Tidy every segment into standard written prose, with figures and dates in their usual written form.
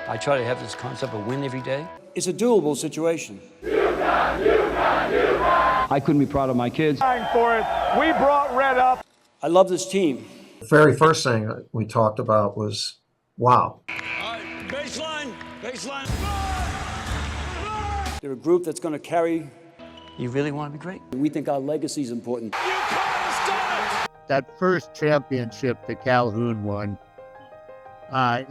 I try to have this concept of win every day. It's a doable situation. I couldn't be proud of my kids. For it, we brought Red up. I love this team. The very first thing that we talked about was, wow. Baseline. They're a group that's going to carry. You really want to be great? We think our legacy is important. That first championship that Calhoun won, I've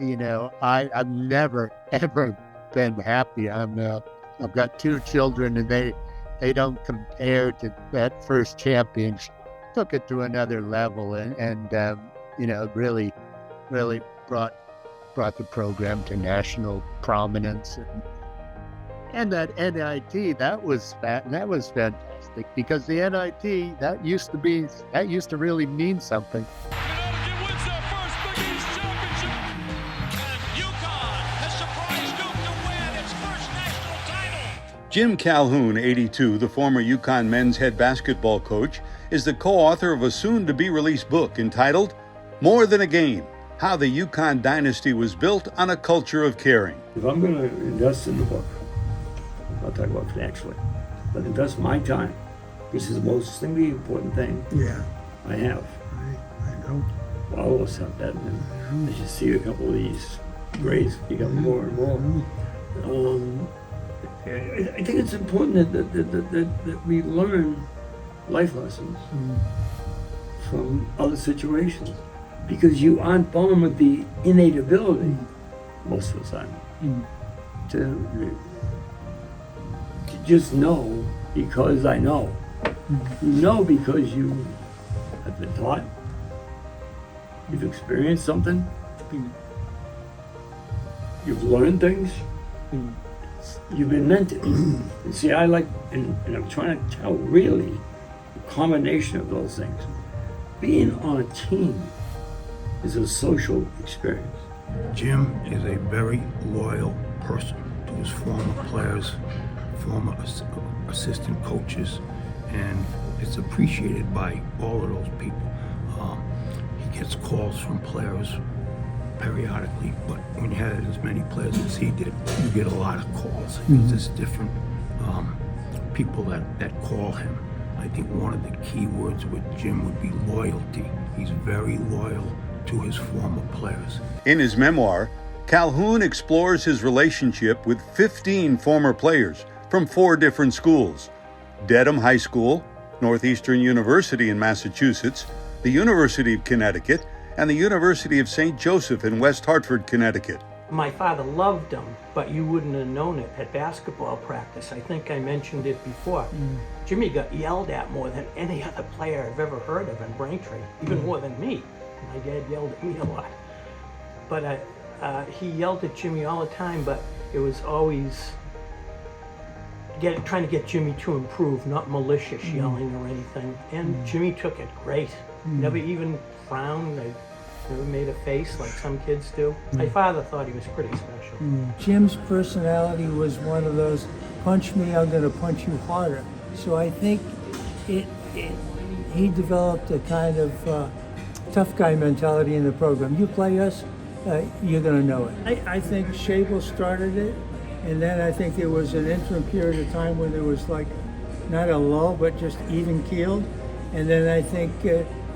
never, ever been happy. I've got 2 children, and they don't compare to that first championship. Took it to another level, and really brought the program to national prominence. And that NIT, that was fantastic, because the NIT, that used to really mean something. Connecticut wins their first Big East championship. And UConn has surprised Duke to win its first national title. Jim Calhoun, 82, the former UConn men's head basketball coach, is the co-author of a soon-to-be-released book entitled More Than a Game: How the UConn Dynasty Was Built on a Culture of Caring. If I'm going to invest in the book, I'll talk about financially, but invest my time. This is the most single important thing I have. I know. Well, all of us have that, and as you see a couple of these grades become more and more. I think it's important that we learn life lessons from other situations, because you aren't born with the innate ability, most of the time, to just know because I know. You know because you have been taught, you've experienced something, you've learned things, you've been mentored. And see, and I'm trying to tell really a combination of those things. Being on a team is a social experience. Jim is a very loyal person to his former players, former assistant coaches, and it's appreciated by all of those people. He gets calls from players periodically, but when you had as many players as he did, you get a lot of calls. There's different people that call him. I think one of the key words with Jim would be loyalty. He's very loyal to his former players. In his memoir, Calhoun explores his relationship with 15 former players from 4 different schools: Dedham High School, Northeastern University in Massachusetts, the University of Connecticut, and the University of St. Joseph in West Hartford, Connecticut. My father loved him, but you wouldn't have known it at basketball practice. I think I mentioned it before. Jimmy got yelled at more than any other player I've ever heard of in Braintree, even more than me. My dad yelled at me a lot. But he yelled at Jimmy all the time, but it was always trying to get Jimmy to improve, not malicious yelling or anything. And Jimmy took it great. Never even frowned. Never made a face like some kids do. My father thought he was pretty special. Jim's personality was one of those, punch me, I'm gonna punch you harder. So I think he developed a kind of tough guy mentality in the program. You play us, you're gonna know it. I think Shable started it, and then I think there was an interim period of time when there was like, not a lull, but just even keeled. And then I think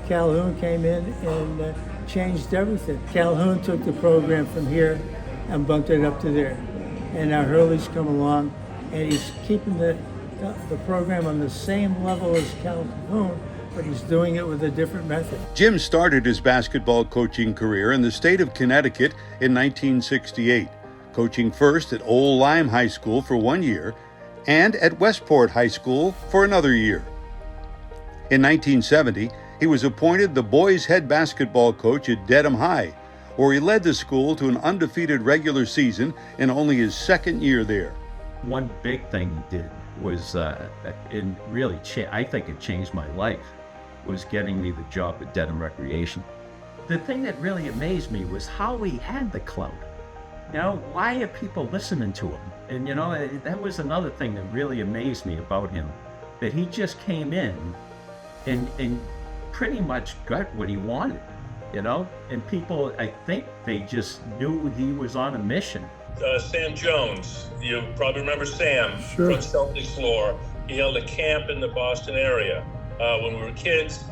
Calhoun came in and changed everything. Calhoun took the program from here and bumped it up to there. And now Hurley's come along, and he's keeping the program on the same level as Calhoun, but he's doing it with a different method. Jim started his basketball coaching career in the state of Connecticut in 1968, coaching first at Old Lyme High School for 1 year and at Westport High School for another year. In 1970, he was appointed the boys' head basketball coach at Dedham High, where he led the school to an undefeated regular season in only his 2nd year there. One big thing he did was, I think it changed my life, was getting me the job at Dedham Recreation. The thing that really amazed me was how he had the clout. Why are people listening to him? And that was another thing that really amazed me about him, that he just came in and pretty much got what he wanted, and people, I think they just knew he was on a mission. Sam Jones. You probably remember Sam Sure. from Celtics lore. He held a camp in the Boston area. When we were kids,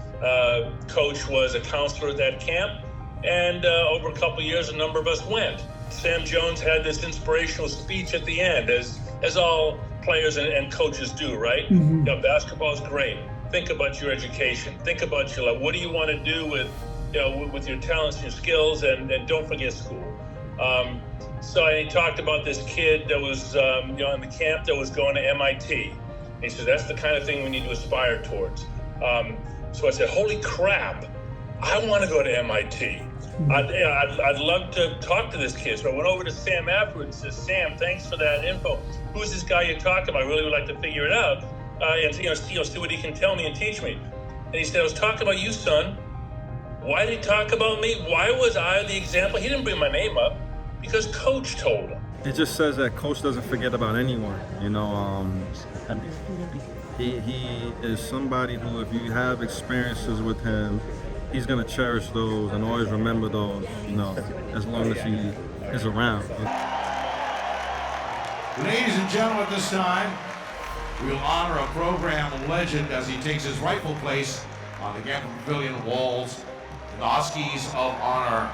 Coach was a counselor at that camp, and over a couple of years, a number of us went. Sam Jones had this inspirational speech at the end, as all players and coaches do, right? Mhm. You know, basketball is great. Think about your education. Think about your life. What do you want to do with, with your talents and your skills, and don't forget school. So he talked about this kid that was, in the camp that was going to MIT. And he said, that's the kind of thing we need to aspire towards. So I said, holy crap, I want to go to MIT. I'd love to talk to this kid. So I went over to Sam afterwards and said, Sam, thanks for that info. Who's this guy you're talking about? I really would like to figure it out and see what he can tell me and teach me. And he said, I was talking about you, son. Why did he talk about me? Why was I the example? He didn't bring my name up because Coach told him. It just says that Coach doesn't forget about anyone. He is somebody who, if you have experiences with him, he's gonna cherish those and always remember those, as long as he is around. Ladies and gentlemen, at this time, we will honor a program legend as he takes his rightful place on the Gamble Pavilion walls, the Huskies of Honor.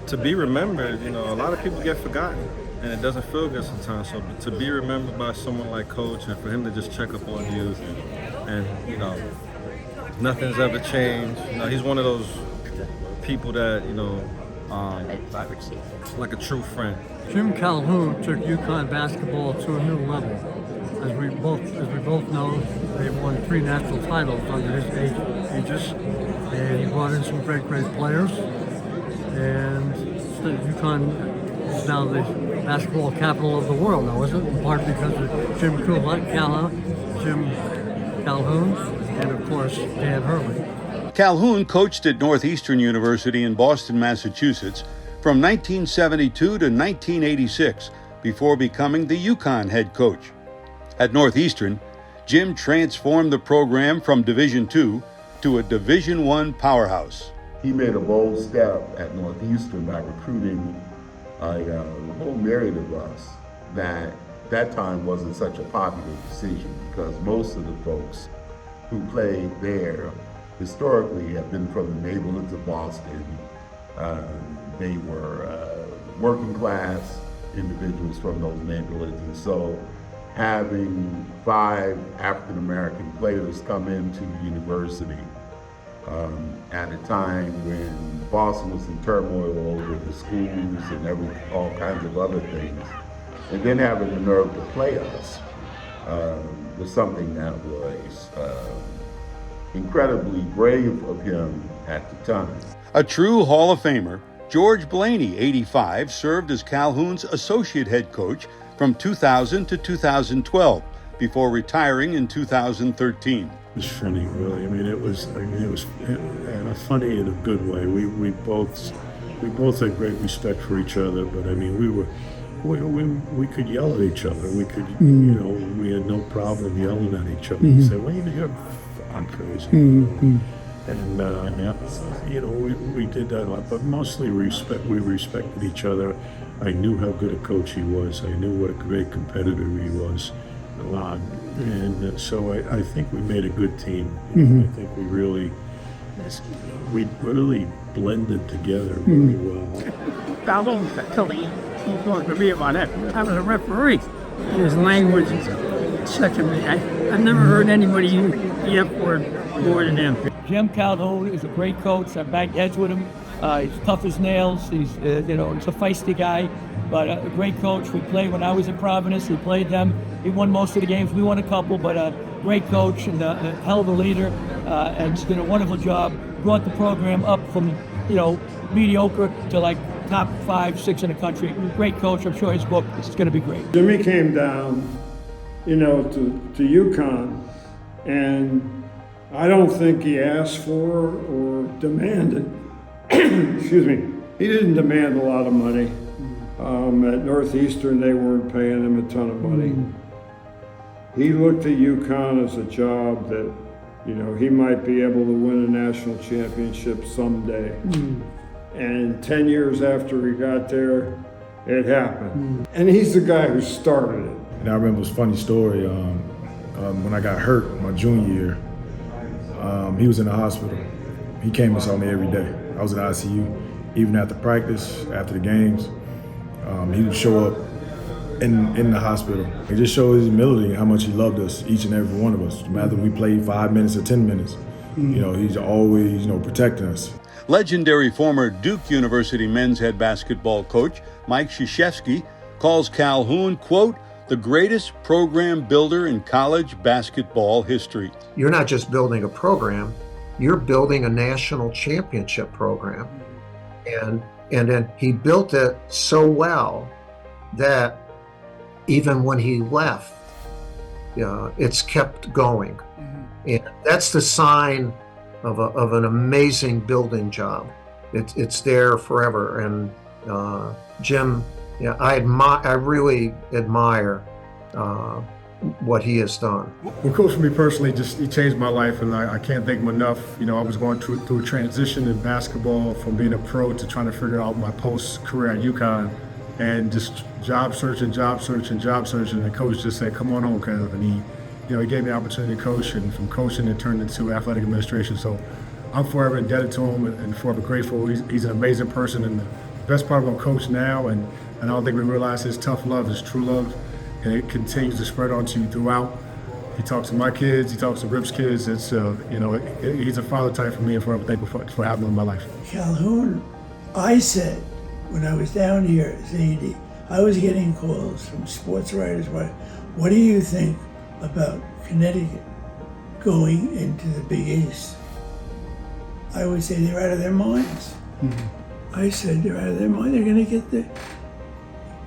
To be remembered, a lot of people get forgotten, and it doesn't feel good sometimes. So to be remembered by someone like Coach, and for him to just check up on you, and nothing's ever changed. He's one of those people that like a true friend. Jim Calhoun took UConn basketball to a new level. As we both know, they won 3 national titles under his aegis, and he brought in some great players. And UConn is now the basketball capital of the world now, isn't it? In part because of Jim Calhoun, and of course, Dan Hurley. Calhoun coached at Northeastern University in Boston, Massachusetts from 1972 to 1986 before becoming the UConn head coach. At Northeastern, Jim transformed the program from Division II to a Division I powerhouse. He made a bold step at Northeastern by recruiting a whole myriad of us that time wasn't such a popular decision because most of the folks who played there historically have been from the neighborhoods of Boston. They were working class individuals from those neighborhoods, and so having 5 African American players come into the university at a time when Boston was in turmoil over the schools and all kinds of other things, and then having the nerve to play us was something that was incredibly brave of him at the time. A true Hall of Famer, George Blaney, 85, served as Calhoun's associate head coach from 2000 to 2012 before retiring in 2013. It was funny, really. It was funny in a good way. We both had great respect for each other, but we could yell at each other. We could, we had no problem yelling at each other. We said, "Well, you're I'm crazy." And we did that a lot, but mostly we respected each other. I knew how good a coach he was. I knew what a great competitor he was. And so I think we made a good team. I think we really blended together very well. Calhoun told me to me about that. I was a referee. His language is second me. I've never heard anybody use the F word more than him. Jim Calhoun is a great coach. I banked heads with him. He's tough as nails. He's he's a feisty guy, but a great coach. We played when I was in Providence. We played them. He won most of the games. We won a couple, but a great coach and a hell of a leader. And he's done a wonderful job. Brought the program up from mediocre to like top 5, 6 in the country. Great coach. I'm sure his book is going to be great. Jimmy came down, to UConn, and I don't think he asked for or demanded. Excuse me. He didn't demand a lot of money. At Northeastern, they weren't paying him a ton of money. He looked at UConn as a job that, he might be able to win a national championship someday. And 10 years after he got there, it happened. And he's the guy who started it. And I remember this funny story. When I got hurt my junior year, he was in the hospital. He came and saw me every day. I was in the ICU, even after practice, after the games. He would show up in the hospital. It just showed his humility and how much he loved us, each and every one of us. No matter if we played 5 minutes or 10 minutes, he's always, protecting us. Legendary former Duke University men's head basketball coach Mike Krzyzewski calls Calhoun, quote, the greatest program builder in college basketball history. You're not just building a program, you're building a national championship program. And then he built it so well that even when he left, it's kept going. And that's the sign of an amazing building job. It's there forever. And Jim, I really admire what he has done. Well, Coach, for me personally, he changed my life, and I can't thank him enough. I was going through a transition in basketball from being a pro to trying to figure out my post-career at UConn, and just job searching. And the coach just said, "Come on home, Kev." And he gave me the opportunity to coach, and from coaching it turned into athletic administration. So I'm forever indebted to him and forever grateful. He's an amazing person, and the best part about Coach now, and I don't think we realize his tough love, his true love, and it continues to spread onto you throughout. He talks to my kids, he talks to Rip's kids. It's he's a father type for me, and forever thankful for having him in my life. Calhoun, I said when I was down here as AD, I was getting calls from sports writers. What do you think about Connecticut going into the Big East? I would say they're out of their minds. I said they're out of their mind. They're going to get there.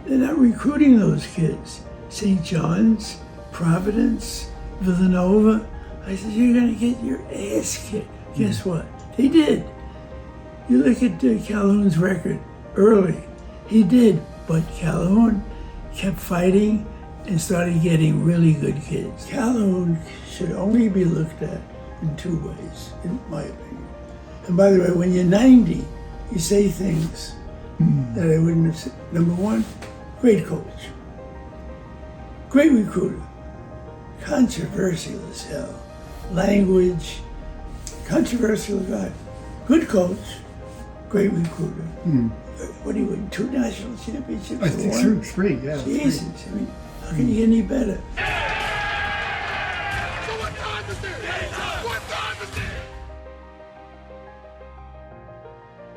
They're not recruiting those kids. St. John's, Providence, Villanova. I said, you're going to get your ass kicked. Guess what? They did. You look at Calhoun's record early. He did, but Calhoun kept fighting and started getting really good kids. Calhoun should only be looked at in two ways, in my opinion. And by the way, when you're 90, you say things that I wouldn't have said. Number one, great coach. Great recruiter. Controversial as hell. Language, controversial guy. Good coach, great recruiter. What do you win? 2 national championships? I think 3, yeah. Jesus, I mean, how can you get any better?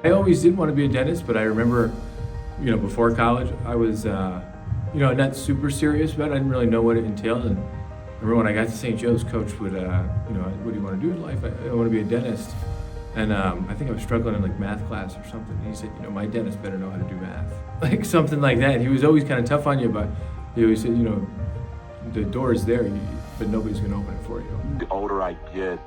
I always did want to be a dentist, but I remember, before college, I was, not super serious about it. I didn't really know what it entailed. And I remember when I got to St. Joe's, coach would, what do you want to do in life? I want to be a dentist. And I think I was struggling in math class or something. And he said, my dentist better know how to do math. Something like that. He was always kind of tough on you, but he always said, the door is there, but nobody's going to open it for you. The older I get,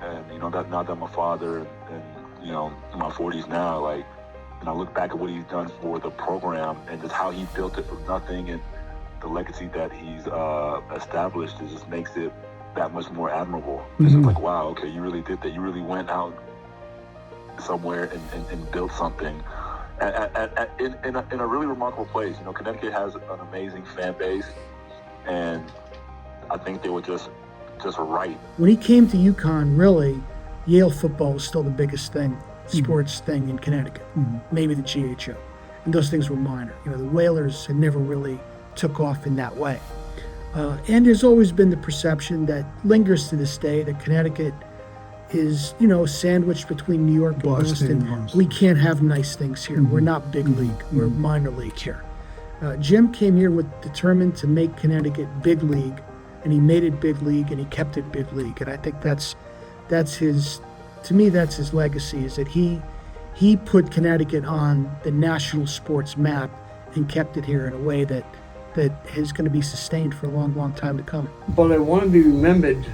and now that I'm a father, and in my 40s now, and I look back at what he's done for the program and just how he built it from nothing, and the legacy that he's established, it just makes it that much more admirable. It's just like, wow, okay, you really did that. You really went out somewhere and built something in a really remarkable place. Connecticut has an amazing fan base, and I think they were just right. When he came to UConn, really, Yale football was still the biggest thing, sports thing in Connecticut, maybe the GHO. And those things were minor. The Whalers had never really took off in that way. And there's always been the perception that lingers to this day that Connecticut is, sandwiched between New York and Boston. We can't have nice things here. We're not big league. We're minor league here. Jim came here determined to make Connecticut big league, and he made it big league, and he kept it big league. And I think that's his legacy, is that he put Connecticut on the national sports map and kept it here in a way that is going to be sustained for a long, long time to come. But I want to be remembered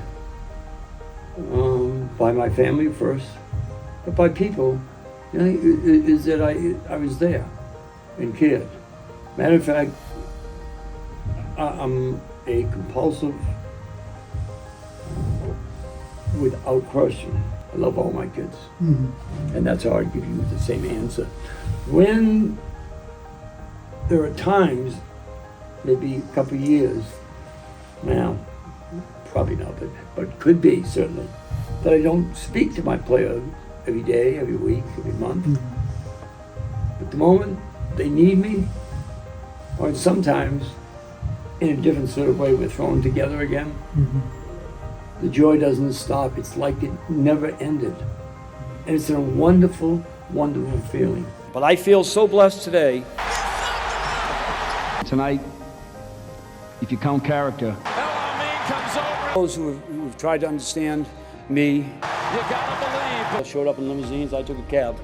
by my family first, but by people, is that I was there and cared. Matter of fact, I'm a compulsive, without question. I love all my kids. And that's how I give you the same answer. When there are times, maybe a couple of years now, probably not, but could be certainly, that I don't speak to my player every day, every week, every month. But the moment they need me, or sometimes in a different sort of way, we're thrown together again, the joy doesn't stop. It's like it never ended. And it's a wonderful, wonderful feeling. But I feel so blessed today. Tonight, if you count character, Those who have tried to understand me. You gotta believe. I showed up in limousines, I took a cab.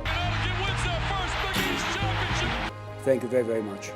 Thank you very, very much.